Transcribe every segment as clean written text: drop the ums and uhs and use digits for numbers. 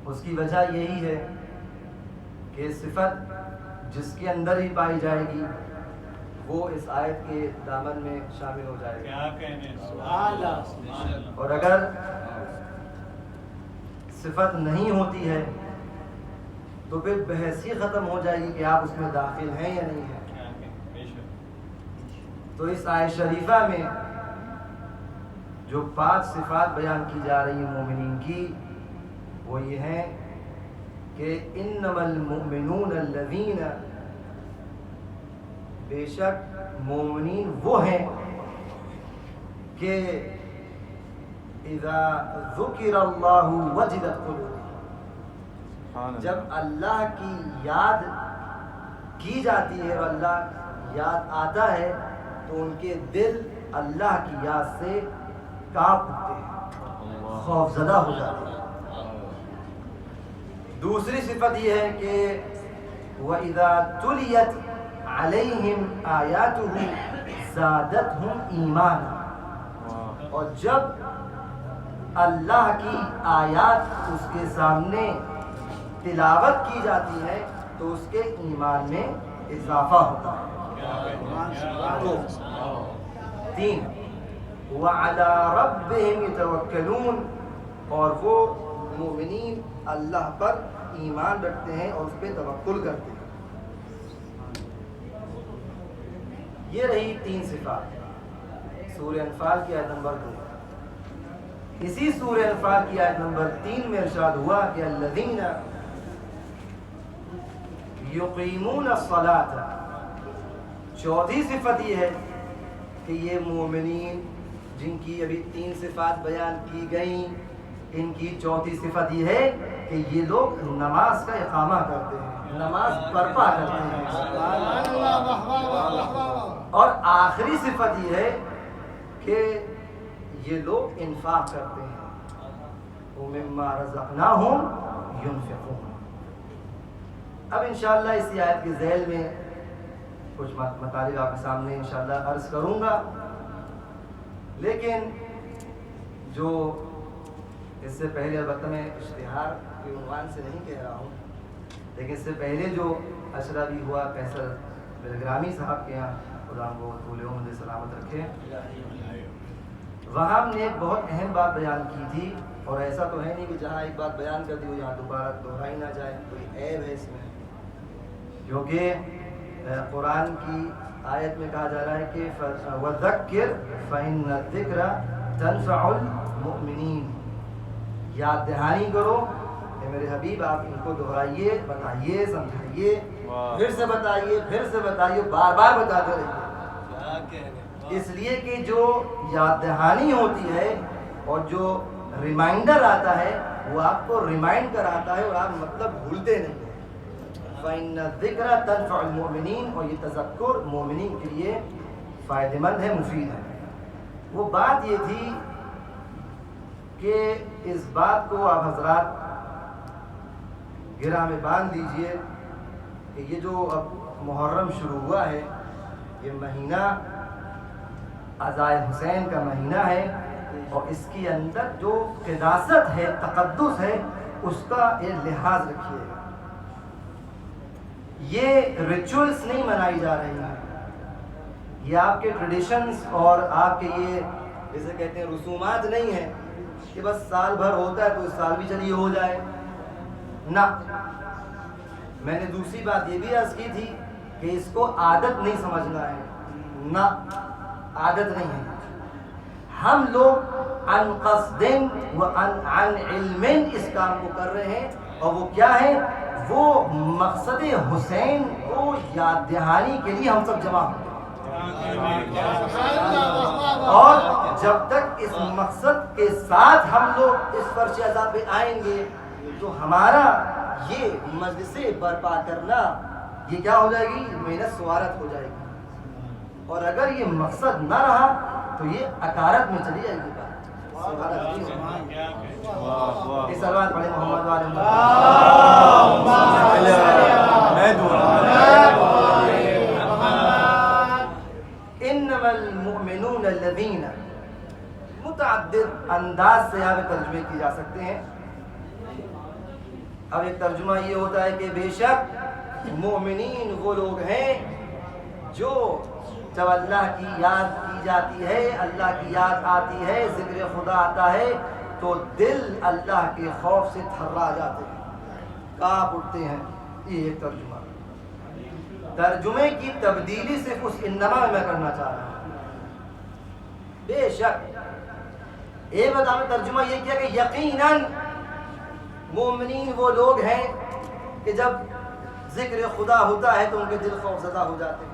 اس کی وجہ یہی ہے کہ صفت جس کے اندر ہی پائی جائے گی وہ اس آیت کے دامن میں شامل ہو جائے گا. اور اگر صفت نہیں ہوتی ہے تو پھر بحث ہی ختم ہو جائے گی کہ آپ اس میں داخل ہیں یا نہیں ہیں. تو اس آیت شریفہ میں جو 5 صفات بیان کی جا رہی ہیں مومنین کی وہ یہ ہیں کہ انما المؤمنون الذین، بے شک مومنین وہ ہیں کہ اذا ذکر اللہ وجلت قلوبہم، جب اللہ کی یاد کی جاتی ہے اور اللہ یاد آتا ہے تو ان کے دل اللہ کی یاد سے کانپ اٹھتے ہیں، خوف زدہ ہو جاتے ہیں. دوسری صفت یہ ہے کہ وَإِذَا تُلِيَتْ عَلَيْهِمْ آيَاتُهُ زَادَتْهُمْ إِيمَانًا، اور جب اللہ کی آیات اس کے سامنے تلاوت کی جاتی ہے تو اس کے ایمان میں اضافہ ہوتا ہے. 3 وَعَلَى رَبِّهِمْ يَتَوَكَّلُونَ، اور وہ مومنین اللہ پر ایمان رکھتے ہیں اور اس پہ توکل کرتے ہیں. یہ رہی 3 صفات سورہ انفال کی آیت نمبر 2. اسی سورہ انفال کی آیت نمبر 3 میں ارشاد ہوا کہ الذین یقیمون الصلاۃ. چوتھی صفت یہ ہے کہ یہ مومنین جن کی ابھی 3 صفات بیان کی گئیں، ان کی چوتھی صفت یہ ہے کہ یہ لوگ نماز کا اقامہ کرتے ہیں، نماز برپا کرتے ہیں. اور آخری صفت یہ ہے کہ یہ لوگ انفاق کرتے ہیں، وَمِمَّا رَزَقْنَاهُمْ يُنْفِقُونَ. اب انشاءاللہ اسی آیت کے ذیل میں کچھ مطالب آپ کے سامنے انشاءاللہ عرض کروں گا، لیکن جو اس سے پہلے البتہ میں اشتہار کے عنوان سے نہیں کہہ رہا ہوں، لیکن اس سے پہلے جو اشرا بھی ہوا فیصل بلگرامی صاحب کے یہاں، خدا ان کو طول عمر سلامت رکھے، وہاں ہم نے ایک بہت اہم بات بیان کی تھی. اور ایسا تو ہے نہیں کہ جہاں ایک بات بیان کر دی ہو یہاں دوبارہ دہرائی نہ جائے، کوئی عیب ہے اس میں، کیونکہ قرآن کی آیت میں کہا جا رہا ہے کہ وَذَكِّرْ فَإِنَّ الذِّكْرَ تَنفَعُ الْمُؤْمِنِينَ. یاد دہانی کرو کہ میرے حبیب آپ ان کو دہرائیے، بتائیے، سمجھائیے، پھر سے بتائیے، پھر سے بتائیے، بار بار بتاتے رہیے. اس لیے کہ جو یاد دہانی ہوتی ہے اور جو ریمائنڈر آتا ہے وہ آپ کو ریمائنڈ کراتا ہے اور آپ مطلب بھولتے نہیں. فَإِنَّ الذِّكْرَ تَنفَعُ الْمُؤْمِنِينَ، اور یہ تذکر مومنین کے لیے فائدہ مند ہے، مفید ہے. وہ بات یہ تھی کہ اس بات کو آپ حضرات گرہ میں باندھ دیجئے کہ یہ جو اب محرم شروع ہوا ہے، یہ مہینہ عزائے حسین کا مہینہ ہے، اور اس کے اندر جو قداست ہے، تقدس ہے، اس کا ایک لحاظ رکھیے. یہ ریچولز نہیں منائی جا رہی ہیں، یہ آپ کے ٹریڈیشنز اور آپ کے یہ جیسے کہتے ہیں رسومات نہیں ہیں کہ بس سال بھر ہوتا ہے تو اس سال بھی چلیے ہو جائے. نہ، میں نے دوسری بات یہ بھی عرض کی تھی کہ اس کو عادت نہیں سمجھنا ہے. نہ، عادت نہیں ہے. ہم لوگ عن قصد و عن علم اس کام کو کر رہے ہیں، اور وہ کیا ہے؟ وہ مقصد حسین کو یاد دہانی کے لیے ہم سب جمع ہوتے ہیں. اور جب تک اس مقصد کے ساتھ ہم لوگ اس فرش عذاب پہ آئیں گے تو ہمارا یہ مجلس برپا کرنا یہ کیا ہو جائے گی؟ محنت سوارت ہو جائے گی. اور اگر یہ مقصد نہ رہا تو یہ اکارت میں چلی جائے گی. سلوات پڑھیں محمد والے انما المؤمنون الذین، متعدد انداز سے یہاں پہ ترجمے کی جا سکتے ہیں. اب ایک ترجمہ یہ ہوتا ہے کہ بے شک مومنین وہ لوگ ہیں جو جب اللہ کی یاد کی جاتی ہے، اللہ کی یاد آتی ہے، ذکر خدا آتا ہے تو دل اللہ کے خوف سے تھرا جاتے ہیں، کانپ اٹھتے ہیں۔ یہ ایک ترجمہ، ترجمے کی تبدیلی صرف اس انما میں کرنا چاہ رہا ہوں۔ بے شک ایک بات میں ترجمہ یہ کیا کہ یقیناً مومنین وہ لوگ ہیں کہ جب ذکر خدا ہوتا ہے تو ان کے دل خوف زدہ ہو جاتے ہیں۔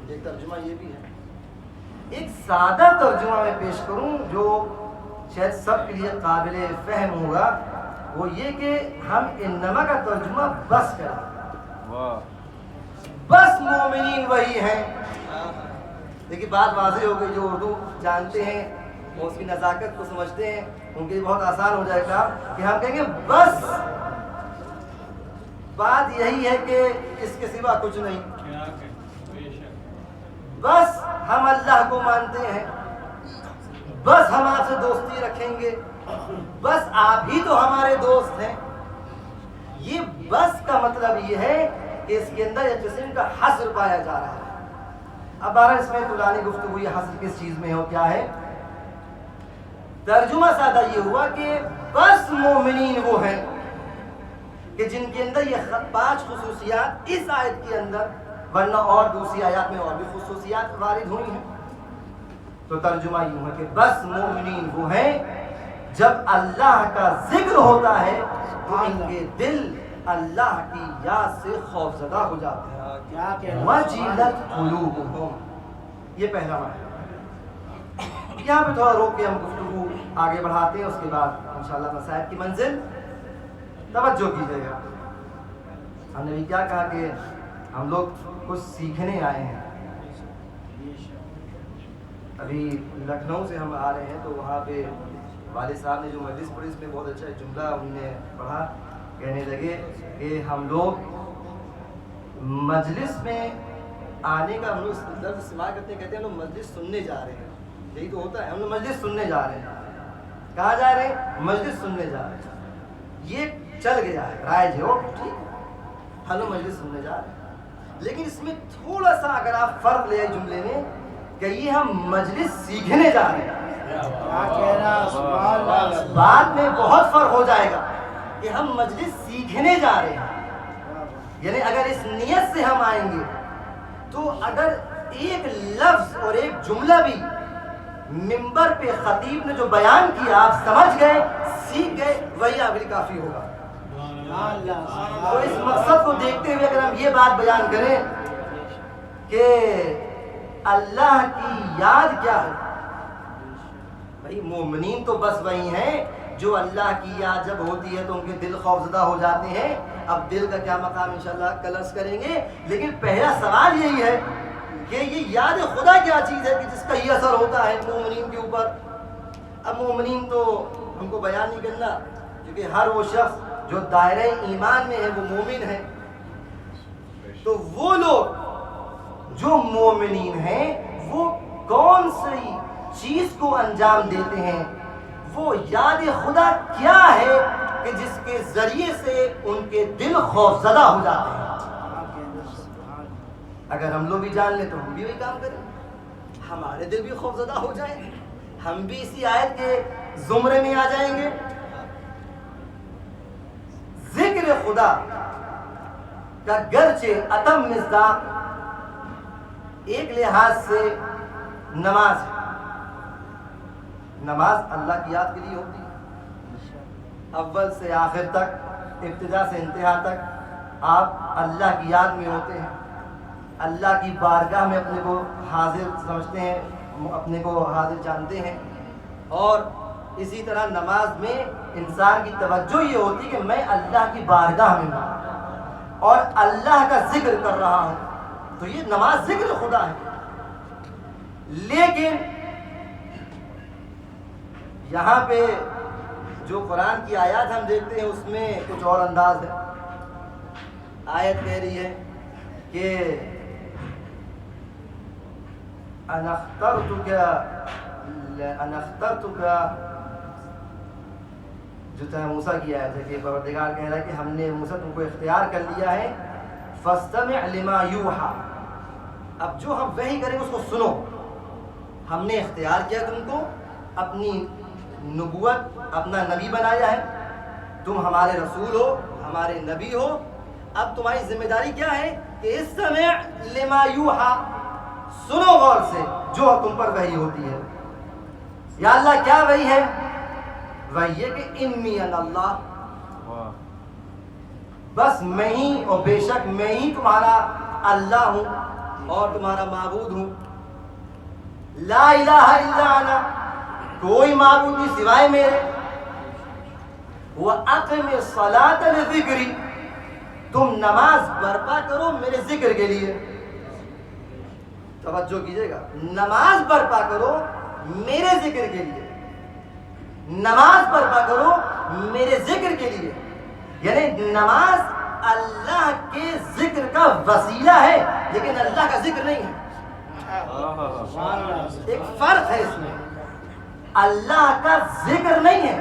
ایک ترجمہ یہ بھی ہے۔ ایک سادہ ترجمہ میں پیش کروں جو شاید سب کے لیے قابل فہم ہوگا، وہ یہ کہ ہم انما کا ترجمہ بس کریں، بس مومنین وہی ہیں۔ دیکھیے بات واضح ہو گئی، جو اردو جانتے ہیں وہ اس کی نزاکت کو سمجھتے ہیں، ان کے لیے بہت آسان ہو جائے گا کہ ہم کہیں گے بس بات یہی ہے کہ اس کے سوا کچھ نہیں، بس ہم اللہ کو مانتے ہیں، بس ہم آپ سے دوستی رکھیں گے، بس آپ ہی تو ہمارے دوست ہیں۔ یہ بس کا مطلب یہ ہے کہ اس کے اندر ایک قسم کا حصر پایا جا رہا ہے۔ اب بارہ اس میں طولانی گفتگو، یہ حصر کس چیز میں ہو، کیا ہے؟ ترجمہ سادہ یہ ہوا کہ بس مومنین وہ ہیں کہ جن کے اندر یہ 5 خصوصیات اس آیت کے اندر، ورنہ اور دوسری آیات میں اور بھی خصوصیات وارد ہوئی ہیں۔ تو ترجمہ یوں ہے کہ بس مومنین وہ ہیں جب اللہ کا ذکر ہوتا ہے تو ان کے دل اللہ کی یاد سے خوف زدہ ہو جاتے ہیں۔ وجلت قلوبہم، یہ پہلا معنی۔ یہاں پہ تھوڑا روک کے ہم گفتگو آگے بڑھاتے ہیں، اس کے بعد انشاءاللہ مسائل کی منزل توجہ کیجیے گا۔ ہم نے بھی کیا کہا کہ ہم لوگ کچھ سیکھنے آئے ہیں۔ ابھی لکھنؤ سے ہم آ رہے ہیں تو وہاں پہ والد صاحب نے جو مجلس پڑھی اس میں بہت اچھا جملہ انہوں نے پڑھا، کہنے لگے کہ ہم لوگ مجلس میں آنے کا، ہم لوگ لفظ استعمال کرتے ہیں، کہتے ہیں ہم لوگ مجلس سننے جا رہے ہیں۔ یہی تو ہوتا ہے، ہم لوگ مجلس سننے جا رہے ہیں۔ کہاں جا رہے ہیں؟ مجلس سننے جا رہے ہیں۔ یہ چل گیا ہے، رائج ہے، ٹھیک ہے، ہم لوگ مجلس سننے جا رہے ہیں۔ لیکن اس میں تھوڑا سا اگر آپ فرق لے آئے جملے میں کہ یہ ہم مجلس سیکھنے جا رہے ہیں، بعد میں بہت فرق ہو جائے گا کہ ہم مجلس سیکھنے جا رہے ہیں۔ یعنی اگر اس نیت سے ہم آئیں گے تو اگر ایک لفظ اور ایک جملہ بھی منبر پہ خطیب نے جو بیان کیا آپ سمجھ گئے، سیکھ گئے، وہی آپ کے لیے کافی ہوگا۔ تو اس مقصد کو دیکھتے ہوئے اگر ہم یہ بات بیان کریں کہ اللہ کی یاد کیا ہے، بھائی مومنین تو بس وہی ہیں جو اللہ کی یاد جب ہوتی ہے تو ان کے دل خوفزدہ ہو جاتے ہیں۔ اب دل کا کیا مقام انشاءاللہ کل عرض کریں گے، لیکن پہلا سوال یہی ہے کہ یہ یاد خدا کیا چیز ہے کہ جس کا یہ اثر ہوتا ہے مومنین کے اوپر۔ اب مومنین تو ہم کو بیان نہیں کرنا، کیونکہ ہر وہ شخص جو دائرہ ایمان میں ہے وہ مومن ہے۔ تو وہ لوگ جو مومنین ہیں وہ کون سی چیز کو انجام دیتے ہیں، وہ یاد خدا کیا ہے کہ جس کے ذریعے سے ان کے دل خوفزدہ ہو جاتے ہیں۔ اگر ہم لوگ بھی جان لیں تو ہم بھی وہی کام کریں، ہمارے دل بھی خوفزدہ ہو جائیں، ہم بھی اسی آیت کے زمرے میں آ جائیں گے۔ ذکر خدا کا گرچہ اتم مصداق ایک لحاظ سے نماز ہے، نماز اللہ کی یاد کے لیے ہوتی ہے، اول سے آخر تک، ابتدا سے انتہا تک آپ اللہ کی یاد میں ہوتے ہیں، اللہ کی بارگاہ میں اپنے کو حاضر سمجھتے ہیں، اپنے کو حاضر جانتے ہیں۔ اور اسی طرح نماز میں انسان کی توجہ یہ ہوتی ہے کہ میں اللہ کی بارگاہ میں ہوں اور اللہ کا ذکر کر رہا ہوں، تو یہ نماز ذکر خدا ہے۔ لیکن یہاں پہ جو قرآن کی آیات ہم دیکھتے ہیں اس میں کچھ اور انداز ہے۔ آیت کہہ رہی ہے کہ انا اخترتک جو موسیٰ کی آیت ہے کہ پروردگار کہہ رہا ہے کہ ہم نے موسیٰ تم کو اختیار کر لیا ہے، فاستمع لما یوحیٰ، اب جو ہم وحی کریں اس کو سنو. ہم نے اختیار کیا تم کو، اپنی نبوت، اپنا نبی بنایا ہے، تم ہمارے رسول ہو، ہمارے نبی ہو. اب تمہاری ذمہ داری کیا ہے کہ استمع لما یوحیٰ، سنو غور سے جو تم پر وحی ہوتی ہے. یا اللہ کیا وحی ہے؟ وحی ہے کہ انی انا اللہ، بس میں ہی اور بے شک میں ہی تمہارا اللہ ہوں اور تمہارا معبود ہوں. لا الہ الا انا، کوئی معبود نہیں سوائے میرے. وَأَقِمِ الصَّلَاةَ لِذِكْرِي، تم نماز برپا کرو میرے ذکر کے لیے. توجہ کیجئے گا، نماز برپا کرو میرے ذکر کے لیے. نماز برپا کرو میرے ذکر کے لیے، یعنی نماز اللہ کے ذکر کا وسیلہ ہے لیکن اللہ کا ذکر نہیں ہے. ایک فرق ہے اس میں، اللہ کا ذکر نہیں ہے،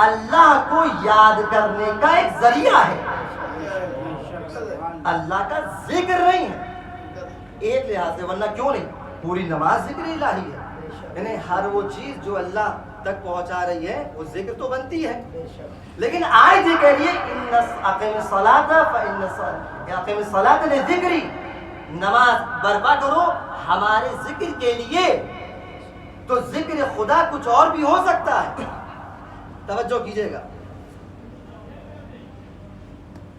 اللہ کو یاد کرنے کا ایک ذریعہ ہے، اللہ کا ذکر نہیں ہے. ایک لحاظ سے، ورنہ کیوں نہیں، پوری نماز ذکر الہی ہے. یعنی ہر وہ چیز جو اللہ تک پہنچا رہی ہے وہ ذکر تو بنتی ہے. لیکن آیت یہ کہہ رہی ہے اقیم الصلاۃ لذکری، نماز برپا کرو ہمارے ذکر کے لیے. تو ذکر خدا کچھ اور بھی ہو سکتا ہے. توجہ کیجئے گا،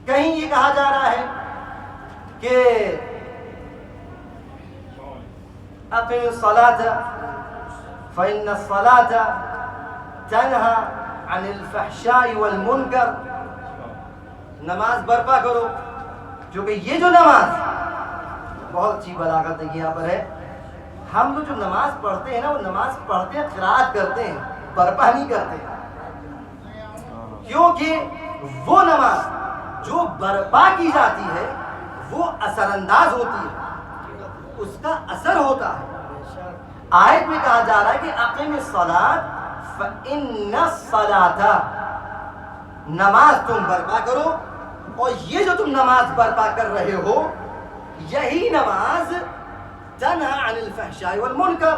کہیں یہ کہا جا رہا ہے کہ اقیم الصلاۃ فإن الصلاۃ تنہی عن الفحشاء والمنکر، نماز برپا کرو. کیونکہ یہ جو نماز، بہت اچھی بلاغت یہاں پر ہے، ہم جو نماز پڑھتے ہیں نا، وہ نماز پڑھتے ہیں قرات کرتے ہیں، برپا نہیں کرتے. کیونکہ وہ نماز جو برپا کی جاتی ہے وہ اثر انداز ہوتی ہے، اس کا اثر ہوتا ہے. آیت میں کہا جا رہا ہے کہ اقیم الصلاۃ فإن الصلاۃ، نماز تم برپا کرو، اور یہ جو تم نماز برپا کر رہے ہو یہی نماز تنہی عن الفحشاء والمنکر،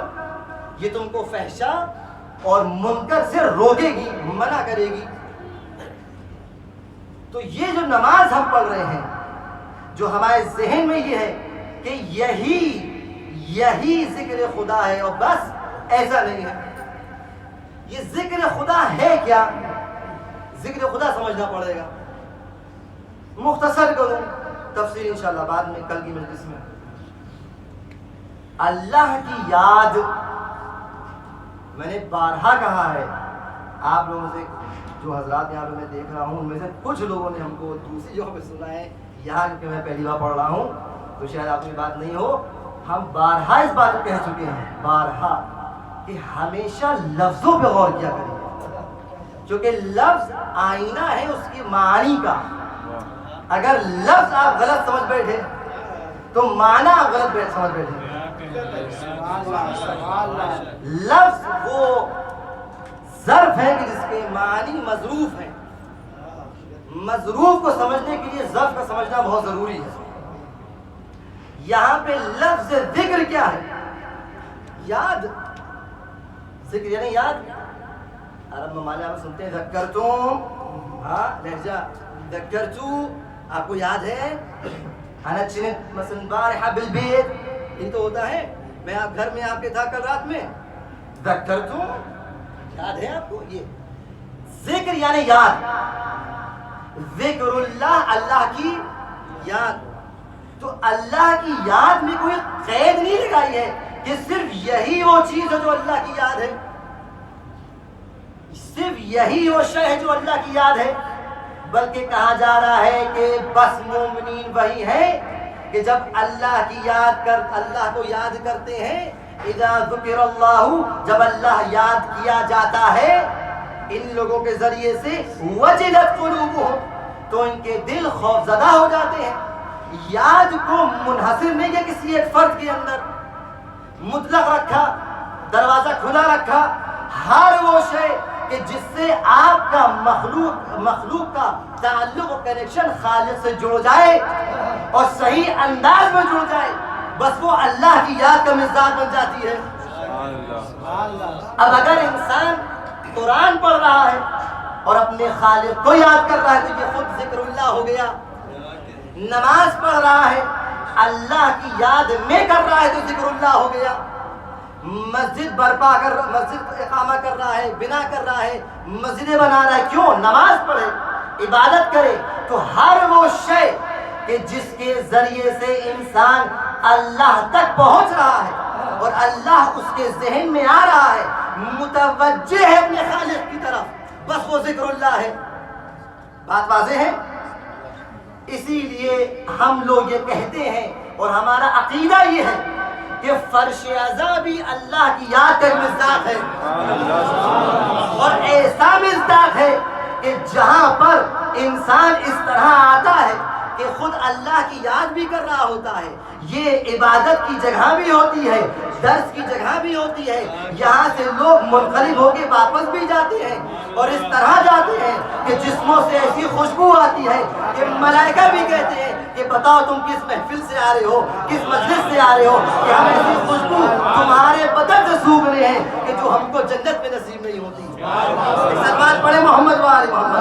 یہ تم کو فحشا اور منکر سے روکے گی، منع کرے گی. تو یہ جو نماز ہم پڑھ رہے ہیں، جو ہمارے ذہن میں یہ ہے کہ یہی ذکر خدا ہے اور بس، ایسا نہیں ہے. یہ ذکر خدا ہے کیا؟ ذکر خدا سمجھنا پڑے گا. مختصر کروں، تفصیل انشاءاللہ بعد میں کل کی مجلس میں. اللہ کی یاد، میں نے بارہا کہا ہے، آپ لوگوں سے جو حضرات یہاں پہ میں دیکھ رہا ہوں ان میں سے کچھ لوگوں نے ہم کو دوسری جگہ پہ سنا ہے، یہاں کیونکہ میں پہلی بار پڑھ رہا ہوں تو شاید آپ کی بات نہیں ہو. ہم بارہا اس بات کو کہہ چکے ہیں، بارہا، کہ ہمیشہ لفظوں پہ غور کیا کریں، کیونکہ لفظ آئینہ ہے اس کی معنی کا. اگر لفظ آپ غلط سمجھ بیٹھے تو معنی آپ غلط سمجھ بیٹھے. لفظ وہ ظرف ہے کہ جس کے معنی مظروف ہیں. مظروف کو سمجھنے کے لیے ظرف کا سمجھنا بہت ضروری ہے. یہاں پہ لفظ ذکر کیا ہے؟ یاد. ذکر یعنی یاد. عرب ممالک آپ سنتے ہیں ذکرتم، ہاں لہجہ ذکرتو، آپ کو یاد ہے؟ انا چنت مثلا بارحہ بالبیت، یہ تو ہوتا ہے میں آپ گھر میں آپ کے تھا کل رات میں. ذکرتم، یاد ہے آپ کو؟ یہ ذکر یعنی یاد. ذکر اللہ، اللہ کی یاد. تو اللہ کی یاد میں کوئی قید نہیں لگائی ہے کہ صرف یہی وہ چیز ہے جو اللہ کی یاد ہے، صرف یہی وہ شے ہے جو اللہ کی یاد ہے. بلکہ کہا جا رہا ہے کہ بس مومنین وہی ہے کہ جب اللہ کو یاد کرتے ہیں. اذا ذکر اللہ، جب اللہ یاد کیا جاتا ہے ان لوگوں کے ذریعے سے، وجلت قلوبہم، تو ان کے دل خوف زدہ ہو جاتے ہیں. یاد کو منحصر نہیں ہے کسی ایک فرد کے اندر، مطلق رکھا، دروازہ کھلا رکھا. ہر وہ شے کہ جس سے آپ کا مخلوق کا تعلق و کنیکشن خالق سے جڑ جائے اور صحیح انداز میں جڑ جائے، بس وہ اللہ کی یاد کا مزاج بن جاتی ہے۔ اب اگر انسان قرآن پڑھ رہا ہے اور اپنے خالق کو یاد کر رہا ہے تو یہ خود ذکر اللہ ہو گیا۔ نماز پڑھ رہا ہے، اللہ کی یاد میں کر رہا ہے تو ذکر اللہ ہو گیا۔ مسجد اقامہ کر رہا ہے، بنا کر رہا ہے، مسجدیں بنا رہا ہے، کیوں؟ نماز پڑھے، عبادت کرے۔ تو ہر وہ شے کہ جس کے ذریعے سے انسان اللہ تک پہنچ رہا ہے اور اللہ اس کے ذہن میں آ رہا ہے، متوجہ ہے اپنے خالق کی طرف، بس وہ ذکر اللہ ہے۔ بات واضح ہے؟ اسی لیے ہم لوگ یہ کہتے ہیں اور ہمارا عقیدہ یہ ہے کہ فرش ازا بھی اللہ کی یاد کا مصداق ہے، اور ایسا مصداق ہے کہ جہاں پر انسان اس طرح آتا ہے کہ خود اللہ کی یاد بھی کر رہا ہوتا ہے، یہ عبادت کی جگہ بھی ہوتی ہے، درس کی جگہ بھی ہوتی ہے، یہاں سے لوگ منقلب ہو کے واپس بھی جاتے ہیں اور اس طرح جاتے ہیں کہ جسموں سے ایسی خوشبو آتی ہے کہ ملائکہ بھی کہتے ہیں کہ بتاؤ تم کس محفل سے آ رہے ہو، کس مجلس سے آ رہے ہو، کہ ہم ایسی خوشبو تمہارے بدن سے سونگھ رہے ہیں کہ جو ہم کو جنت میں نصیب نہیں ہوتی۔ سلمان پڑھے محمد و آل محمد۔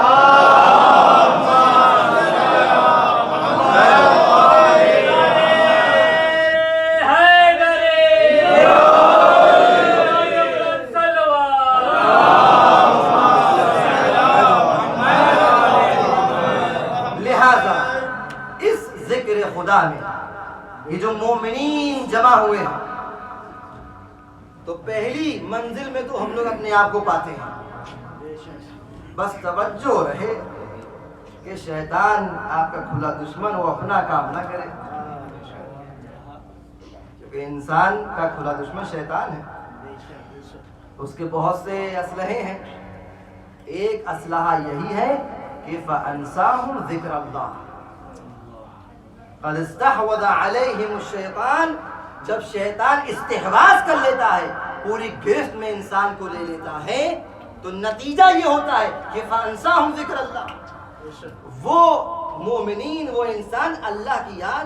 خدا میں یہ جو مومنین جمع ہوئے ہیں تو پہلی منزل میں تو ہم لوگ اپنے آپ کو پاتے ہیں، بس توجہ رہے کہ شیطان آپ کا کھلا دشمن وہ اپنا کام نہ کرے، کیونکہ انسان کا کھلا دشمن شیطان ہے، اس کے بہت سے اسلحے ہیں۔ ایک اسلحہ یہی ہے کہ فَأَنْسَاهُمْ ذِكْرَ اللَّهِ قد استحوذ علیہم الشیطان، جب شیطان استحواذ کر لیتا ہے، پوری گرفت میں انسان کو لے لیتا ہے، تو نتیجہ یہ ہوتا ہے کہ فانساہم ذکر اللہ، وہ مومنین وہ انسان اللہ کی یاد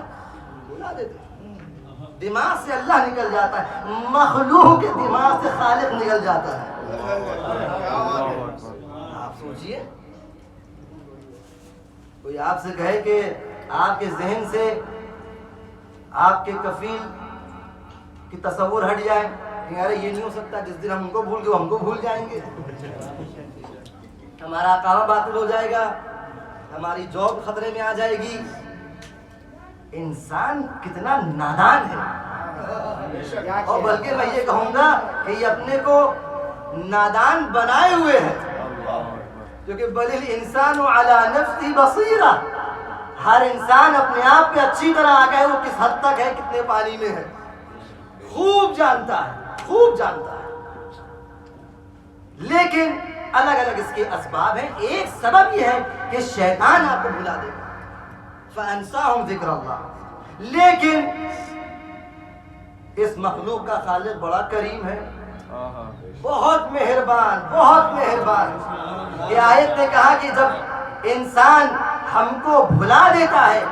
بھلا دیتے ہیں، دماغ سے اللہ نکل جاتا ہے، مخلوق کے دماغ سے خالق نکل جاتا ہے۔ آپ سوچئے کوئی آپ سے کہے کہ آپ کے ذہن سے آپ کے کفیل کی تصور ہٹ جائے کہ یار یہ نہیں ہو سکتا، جس دن ہم کو بھول گئے ہم کو بھول جائیں گے، ہمارا اقامہ باطل ہو جائے گا، ہماری جاب خطرے میں آ جائے گی۔ انسان کتنا نادان ہے، اور بلکہ میں یہ کہوں گا کہ یہ اپنے کو نادان بنائے ہوئے ہے، کیونکہ بل الانسان علی نفسہ بصیرہ، ہر انسان اپنے آپ پہ اچھی طرح آگا ہے، وہ کس حد تک ہے، کتنے پانی میں ہے، خوب جانتا ہے، خوب جانتا ہے۔ لیکن الگ الگ اس کے اسباب ہیں، ایک سبب یہ ہے کہ شیطان آپ کو بھلا دے گا، فَأَنْسَاهُمْ ذِكْرَ اللَّهِ۔ لیکن اس مخلوق کا خالق بڑا کریم ہے، بہت مہربان، بہت مہربان۔ یہ آیت نے کہا کہ جب انسان ہم کو بھلا دیتا ہے،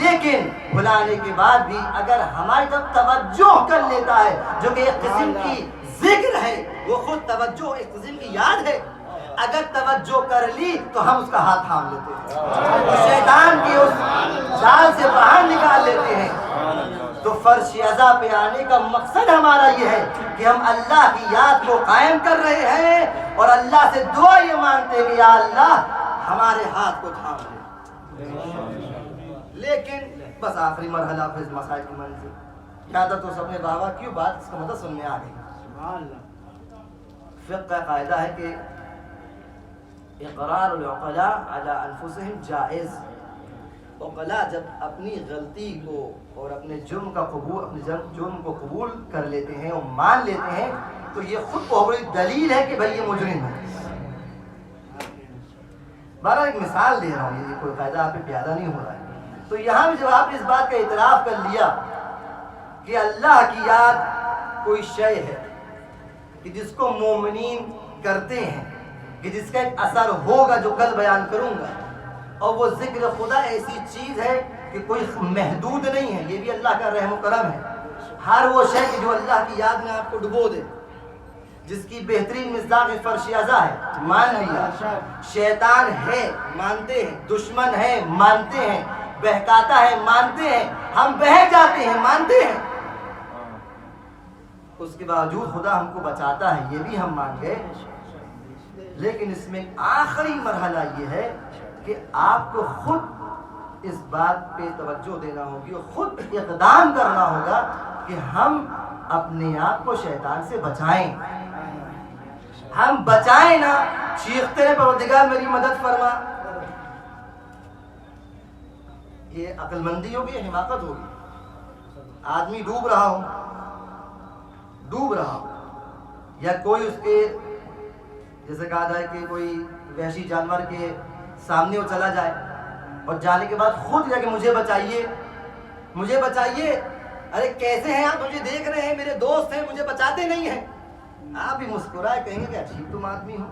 لیکن بھلانے کے بعد بھی اگر ہماری طرف توجہ کر لیتا ہے، جو کہ ایک قسم کی ذکر ہے، وہ خود توجہ ایک قسم کی یاد ہے، اگر توجہ کر لی تو ہم اس کا ہاتھ تھام لیتے ہیں اور شیطان کی اس جال سے باہر نکال لیتے ہیں۔ تو فرش ازا پہ آنے کا مقصد ہمارا یہ ہے کہ ہم اللہ کی یاد کو قائم کر رہے ہیں اور اللہ سے دعا یہ مانگتے ہیں کہ یا اللہ ہمارے ہاتھ کو تھام لے۔ لیکن بس آخری مرحلہ پھر مسائل کی منزل یاد تو سب نے واہ واہ کیوں بات اس کا مطلب سننے آ گئی۔ فقہ کا قاعدہ ہے کہ اقرار العقلاء علی انفسہم جائز، عقلاء جب اپنی غلطی کو اور اپنے جرم کو قبول کر لیتے ہیں اور مان لیتے ہیں تو یہ خود بہت بڑی دلیل ہے کہ بھائی یہ مجرم ہے۔ بارہ ایک مثال دے رہا ہوں، یہ کوئی قاعدہ آپ پہ پیادہ نہیں ہو رہا ہے۔ تو یہاں بھی جب آپ نے اس بات کا اعتراف کر لیا کہ اللہ کی یاد کوئی شے ہے کہ جس کو مومنین کرتے ہیں، کہ جس کا ایک اثر ہوگا جو کل بیان کروں گا. اور وہ ذکر خدا ایسی چیز ہے کہ کوئی محدود نہیں ہے، یہ بھی اللہ کا رحم و کرم ہے. ہر وہ شے جو اللہ کی یاد میں آپ کو ڈبو دے، جس کی بہترین مصداق فرش ازا ہے، مان لیا. شیطان ہے مانتے ہیں، دشمن ہے مانتے ہیں، بہکاتا ہے مانتے ہیں، ہم بہک جاتے ہیں مانتے ہیں، اس کے باوجود خدا ہم کو بچاتا ہے یہ بھی ہم مان گئے. لیکن اس میں آخری مرحلہ یہ ہے کہ آپ کو خود اس بات پہ توجہ دینا ہوگی اور خود اقدام کرنا ہوگا کہ ہم اپنے آپ کو شیطان سے بچائیں. ہم بچائیں نا، چیختے ہیں پروردگار میری مدد فرما. یہ عقل مندی ہوگی یا حماقت ہوگی؟ آدمی ڈوب رہا ہو یا کوئی اس کے جیسے کہا جائے کہ کوئی وحشی جانور کے سامنے وہ چلا جائے اور جانے کے بعد خود جا کہ مجھے بچائیے. ارے کیسے ہیں آپ؟ مجھے دیکھ رہے ہیں، میرے دوست ہیں، مجھے بچاتے نہیں ہیں. آپ بھی مسکرائے کہیں گے کہ عجیب تم آدمی ہو.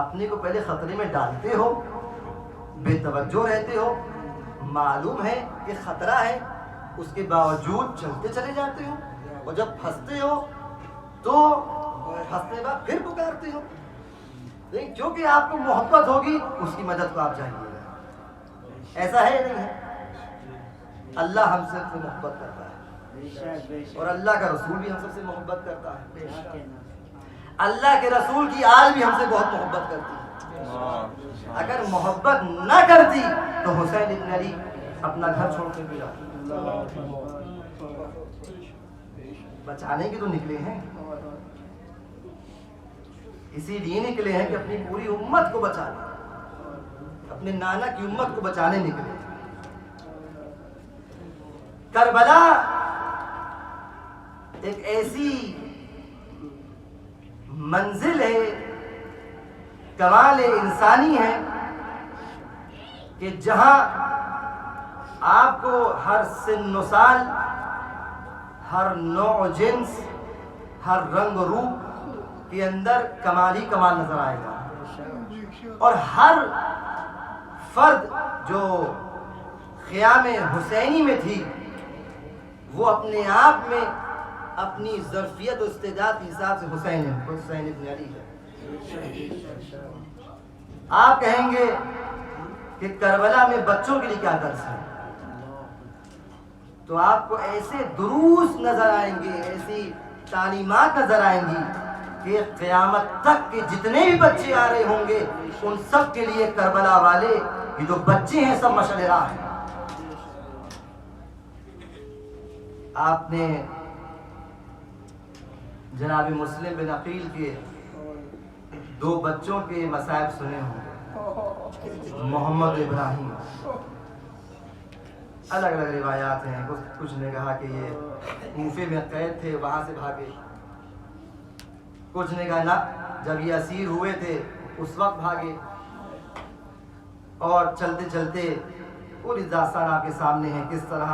اپنے کو پہلے خطرے میں ڈالتے ہو، بے توجہ رہتے ہو، معلوم ہے کہ خطرہ ہے، اس کے باوجود چلتے چلے جاتے ہو، اور جب پھنستے ہو تو پھنسنے بعد پھر پکارتے ہو. لیکن کیونکہ آپ کو محبت ہوگی اس کی مدد کو آپ چاہیے. ایسا ہے نہیں ہے؟ اللہ ہم سب سے محبت کرتا ہے اور اللہ کا رسول بھی ہم سب سے محبت کرتا ہے. اللہ کے رسول کی آل بھی ہم سے بہت محبت کرتی ہے. اگر محبت نہ کرتی تو حسین ابن علی اپنا گھر چھوڑ کے بھی جاتے. بچانے کے تو نکلے ہیں، اسی لیے نکلے ہیں کہ اپنی پوری امت کو بچانے، اپنے نانا کی امت کو بچانے نکلے. کربلا ایک ایسی منزل ہے، کمال انسانی ہے کہ جہاں آپ کو ہر سن و سال، ہر نوع جنس، ہر رنگ و روپ کے اندر کمال ہی کمال نظر آئے گا. اور ہر فرد جو خیام حسینی میں تھی وہ اپنے آپ میں اپنی ظرفیت و استعداد کے حساب سے حسین ابن علی ہے. آپ کہیں گے کہ کربلا میں بچوں کے لیے کیا درس ہے، تو آپ کو ایسے دروس نظر آئیں گے، ایسی تعلیمات نظر آئیں گی کہ قیامت تک کے جتنے بھی بچے آ رہے ہوں گے ان سب کے لیے کربلا والے یہ جو بچے ہیں سب مشعل راہ ہیں. آپ نے جناب مسلم بن عقیل کے 2 بچوں کے مصائب سنے ہوں. محمد ابراہیم، الگ الگ روایات ہیں. کچھ نے کہا کہ یہ کوفے میں قید تھے وہاں سے بھاگے، کچھ نے کہا نہ جب یہ اسیر ہوئے تھے اس وقت بھاگے. اور چلتے چلتے پوری داستان آپ کے سامنے ہے کس طرح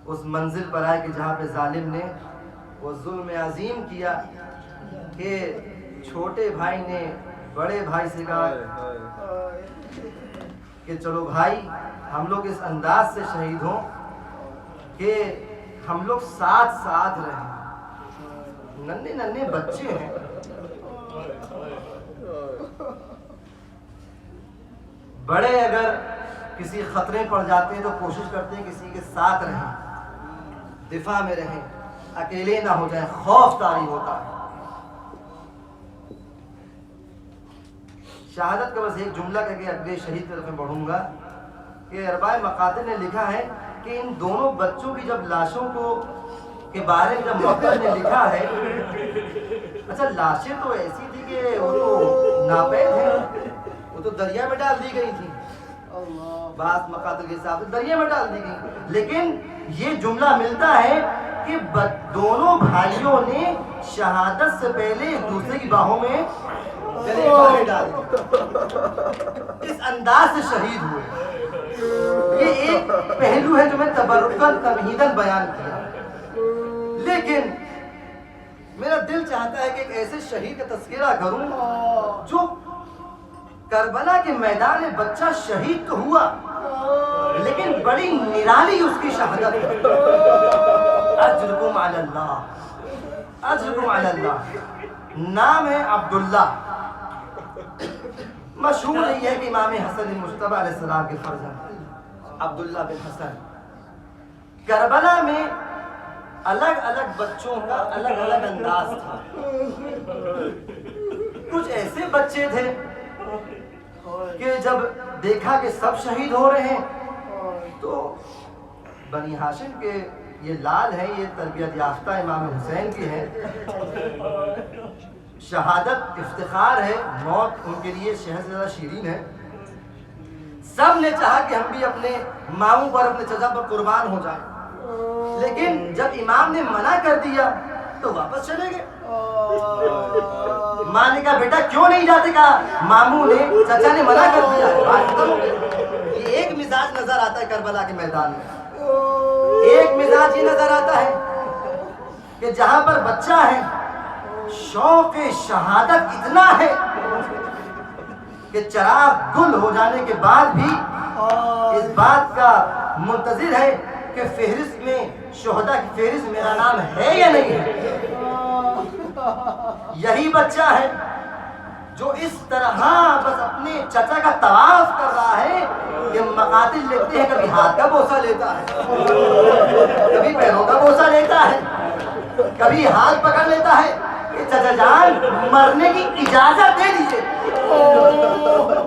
اس منزل پر آئے کہ جہاں پہ ظالم نے وہ ظلم عظیم کیا کہ چھوٹے بھائی نے بڑے بھائی سے کہا کہ چلو بھائی ہم لوگ اس انداز سے شہید ہوں کہ ہم لوگ ساتھ ساتھ رہیں. ننھے ننھے بچے ہیں، بڑے اگر کسی خطرے پڑ جاتے ہیں تو کوشش کرتے ہیں کسی کے ساتھ رہیں، دفاع میں رہیں، اکیلے نہ ہو جائیں. خوف طاری ہوتا ہے. شہادت کا بس ایک جملہ کہہ کے اگلے شہید طرف میں بڑھوں گا کہ ارباب مقادر نے لکھا ہے کہ ان دونوں بچوں کی جب لاشوں کو کے بارے میں جب مقدر نے لکھا ہے، اچھا لاشیں تو ایسی تھی کہ وہ تو ناپید ہیں، وہ تو دریا میں ڈال دی گئی تھی، بعض مقادر کے حساب سے دریا میں ڈال دی گئی. لیکن یہ جملہ ملتا ہے کہ دونوں بھائیوں نے شہادت سے پہلے ایک دوسرے کی باہوں میں گلے باہیں ڈال دی، اس انداز سے شہید ہوئے. یہ ایک پہلو ہے جو میں تبرکاً تمہیداً بیان کیا. لیکن میرا دل چاہتا ہے کہ ایک ایسے شہید کا تذکرہ کروں جو کربلا کے میدان میں بچہ شہید تو ہوا لیکن بڑی نرالی اس کی شہادت ہے. اجرکم علی اللہ، اجرکم علی اللہ. نام ہے عبداللہ. مشہور یہ ہے کہ امام حسن مجتبی علیہ السلام کے فرزند عبداللہ بن حسن. کربلا میں الگ الگ بچوں کا الگ الگ انداز تھا. کچھ ایسے بچے تھے کہ جب دیکھا کہ سب شہید ہو رہے ہیں تو بنی ہاشم کے یہ لال ہیں، یہ تربیت یافتہ امام حسین کی ہیں. شہادت افتخار ہے، موت ان کے لیے شہد سے زیادہ شیرین ہے. سب نے چاہا کہ ہم بھی اپنے ماموں پر اپنے چچا پر قربان ہو جائیں، لیکن جب امام نے منع کر دیا تو واپس چلے گئے. ماں نے کہا بیٹا کیوں نہیں جاتے؟ کہا ماموں نے، چچا نے منع کر دیا ہے. بات ختم ہو گئی. یہ ایک مزاج نظر آتا ہے کربلا کے میدان میں. ایک مزاج یہ نظر آتا ہے کہ جہاں پر بچہ ہے شوق شہادت اتنا ہے کہ چراغ گل ہو جانے کے بعد بھی اس بات کا منتظر ہے کہ فہرست میں، شہداء کی فہرست میرا نام ہے یا نہیں ہے. یہی بچہ ہے جو اس طرح بس اپنے چچا کا طواف کر رہا ہے کہ مقاتل لکھتے ہیں کبھی ہاتھ کا بوسہ لیتا ہے، کبھی پیروں کا بوسہ لیتا ہے، کبھی ہاتھ پکڑ لیتا ہے کہ چچا جان مرنے کی اجازت دے دیجیے.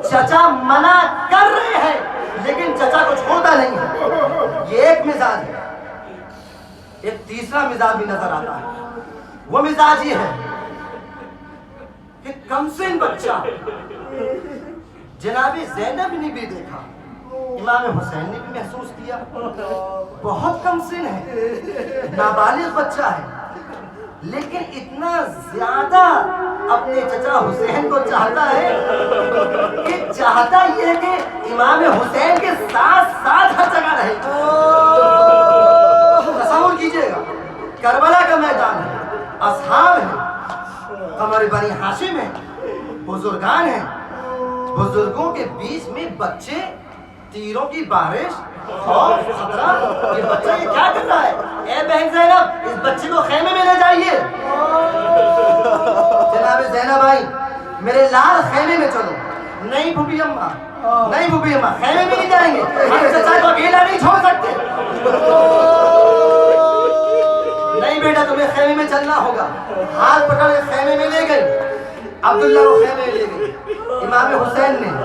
چچا منع کر رہے ہیں لیکن چچا کو چھوڑتا نہیں ہے. یہ ایک مزاج ہے. ایک تیسرا مزاج بھی نظر آتا ہے. وہ مزاج یہ ہے کہ کم سن بچہ، جناب زینب نے بھی دیکھا، امام حسین نے بھی محسوس کیا، بہت کم سن ہے، نابالغ بچہ ہے لیکن اتنا زیادہ اپنے چچا حسین کو چاہتا ہے کہ چاہتا یہ ہے کہ امام حسین کے ساتھ ساتھ ہر جگہ رہے. تصور کیجئے گا کربلا کا میدان ہے، اصحاب ہیں، قمر بنی ہاشم ہیں، بزرگان ہیں، بزرگوں کے بیچ میں بچے، تیروں کی بارش، خوف، خطرہ. یہ بچہ یہ کیا کر رہا ہے؟ اے بہن زینب اس بچے کو خیمے میں لے جائیے. جناب زینب آئی، میرے لال خیمے میں چلو. نہیں پھوپھی اماں، نہیں پھوپھی اماں، خیمے میں نہیں جائیں گے، ہم چچا کو اکیلا نہیں چھوڑ سکتے. نہیں بیٹا تمہیں خیمے میں چلنا ہوگا. ہاتھ پکڑ کے خیمے میں لے گئی. عبداللہ کو خیمے میں لے گئی. امام حسین نے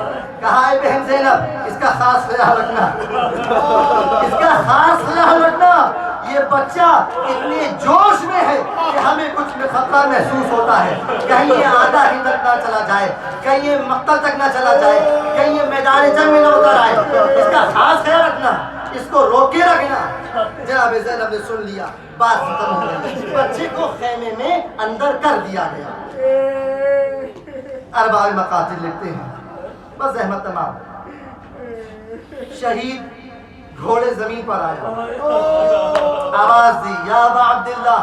کہا اے بہن زینب اس کا خاص خیال رکھنا، اس کا خاص خیال رکھنا. یہ بچہ اتنے جوش میں ہے کہ ہمیں کچھ میں خطرہ محسوس ہوتا ہے. کہیں یہ آدھا ہی تک نہ چلا جائے، کہیں یہ مقتل تک نہ چلا جائے، کہیں یہ میدان جنگ میں نہ اتر آئے. اس کا خاص خیال رکھنا، اس کو روکے رکھنا. جناب زینب نے سن لیا، بات ختم ہو گئی. بچے کو خیمے میں اندر کر دیا گیا. ارباب مقاتل لکھتے ہیں بس زحمت تمام. شہید گھوڑے زمین پر آیا، آواز دی یا ابا عبداللہ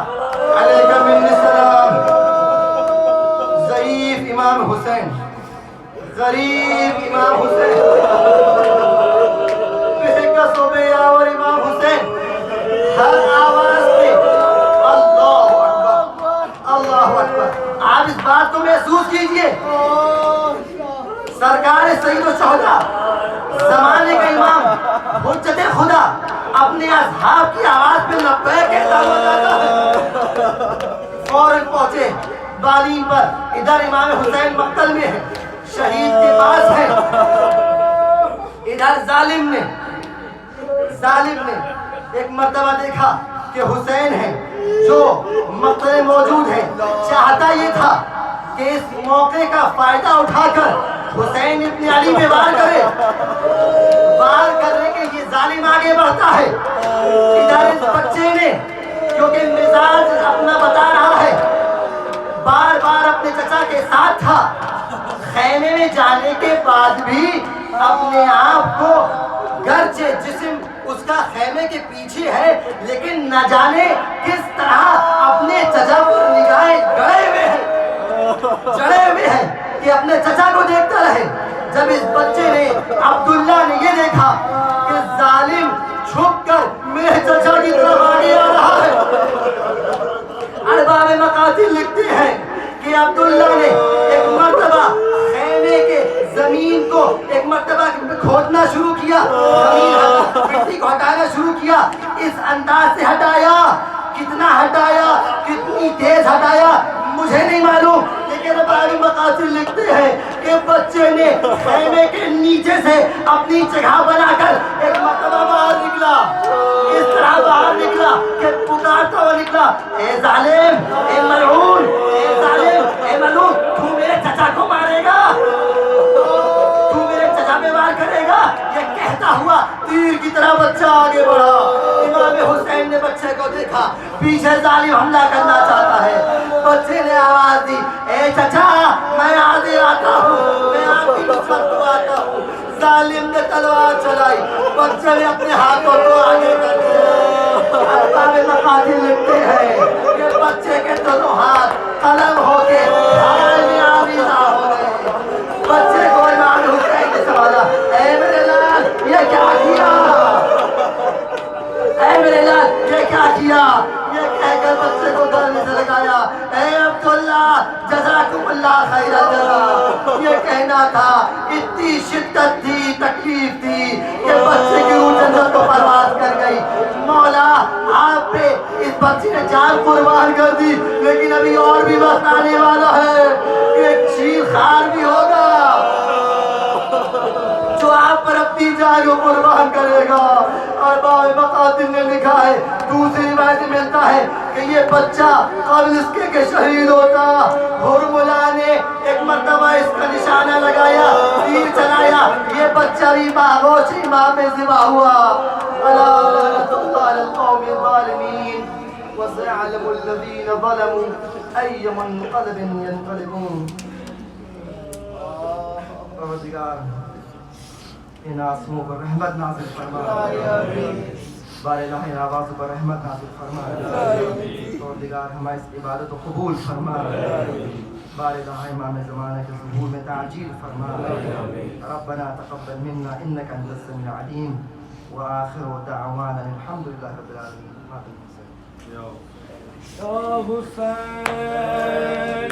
علیکہ منی السلام. ضعیف امام حسین، غریب امام حسین، بے کس و بے یاور امام حسین ہر آواز پہ اللہ اکبر، اللہ اکبر. آپ اس بات کو محسوس کیجئے، سرکار سید الشہداء، زمانے کا امام، حجت خدا اپنے اصحاب کی آواز پہ لبیک کہتا ہوا جاتا ہے. فوراً پہنچے بالین پر. ادھر امام حسین مقتل میں ہے، شہید کے پاس ہے. ادھر ظالم نے ایک مرتبہ دیکھا کہ حسین ہے جو مقتل موجود ہے. چاہتا یہ تھا کہ اس موقع کا فائدہ اٹھا کر حسین ابن علی پہ وار کرے. وار کرنے کے یہ ظالم آگے بڑھتا ہے. ادھر اس بچے نے کیونکہ مزاج اپنا بتا رہا ہے، بار بار اپنے چچا کے ساتھ تھا، خیمے میں جانے کے بعد بھی اپنے آپ کو گرچہ جسم اس کا خیمے کے پیچھے ہے، لیکن نہ جانے کس طرح اپنے چچا پر نگاہیں جڑے ہوئے ہیں کہ اپنے چچا کو دیکھتا رہے۔ جب اس بچے نے عبداللہ نے یہ دیکھا کہ ظالم چھپ کر میرے چچا کی طرف آگے آ رہا ہے، ارباب مقاتل لکھتے ہیں کہ عبداللہ نے ایک مرتبہ خیمے کے زمین کو ایک مرتبہ کھودنا شروع کیا، مٹی کو ہٹانا شروع کیا، اس انداز سے ہٹایا، کتنا ہٹایا، کتنی تیز ہٹایا مجھے نہیں معلوم، لیکن ارباب مقاتل لکھتے ہیں کہ بچے نے خیمے کے نیچے سے اپنی جگہ بنا کر ایک مرتبہ باہر نکلا، اس طرح باہر نکلا کہ پکارتا ہوا نکلا، اے ظالم، اے ملعون، اے ظالم، اے ملعون، تو میرے چچا کو مارے گا، تو میرے چچا پہ وار کرے گا۔ یہ کہتا ہوا تیر کی طرح بچہ آگے بڑھا۔ امام حسین نے بچے کو دیکھا، پیچھے ظالم حملہ کرنا چاہتا ہے، بچے نے آواز دی، اے چچا میں آگے آتا ہوں، میں آپ کی نصرت کو آتا ہوں۔ ظالم نے تلوار چلائی، بچے نے اپنے ہاتھوں کو آگے کر دیا۔ ارباب مقاتل لکھتے ہیں کہ بچے کے دونوں ہاتھ قلم ہو کے حال میں آویزہ ہو گئے۔ بچے کو امام حسین نے سوالا، اے میرے لال یہ کیا کیا، اے میرے لال یہ کیا کیا، یہ کہہ کر بچے کو گلے سے لگایا، اے عبداللہ جزاکم اللہ خیر الجزا۔ یہ کہنا تھا، اتنی شدت تھی، تکلیف تھی کہ بچے کی روح جنت کو پرواز کر گئی۔ مولا آپ پہ اس بچے نے جان قربان کر دی، لیکن ابھی اور بھی وقت آنے والا ہے کہ ایک شیر خوار بھی ہوگا جو آپ پر اپنی جان کو قربان کرے گا۔ ارباب مقاتل نے لکھا ہے، دوسری روایت میں ملتا ہے کہ یہ بچہ قبل اس کے کہ شہید ہوتا، ہرملا نے ایک مرتبہ اس کا نشانہ لگایا، تیر چلایا، یہ بچہ بھی باغوش امام میں ذبح ہوا۔ الا لعنۃ اللہ علی القوم الظالمین وسيعلم الذين ظلموا أي منقلب ينقلبون۔ پروردگار ان آنسوؤں پر رحمت نازل فرما، بار الہ ان آوازوں پر رحمت نازل فرما، پروردگار ہماری اس عبادت کو قبول فرما، بار الہ امام زمانہ کے ظہور میں تعجیل فرما۔ ربنا تقبل منا انك انت السميع العليم وآخر دعوانا الحمد لله رب العالمين۔ یا حسین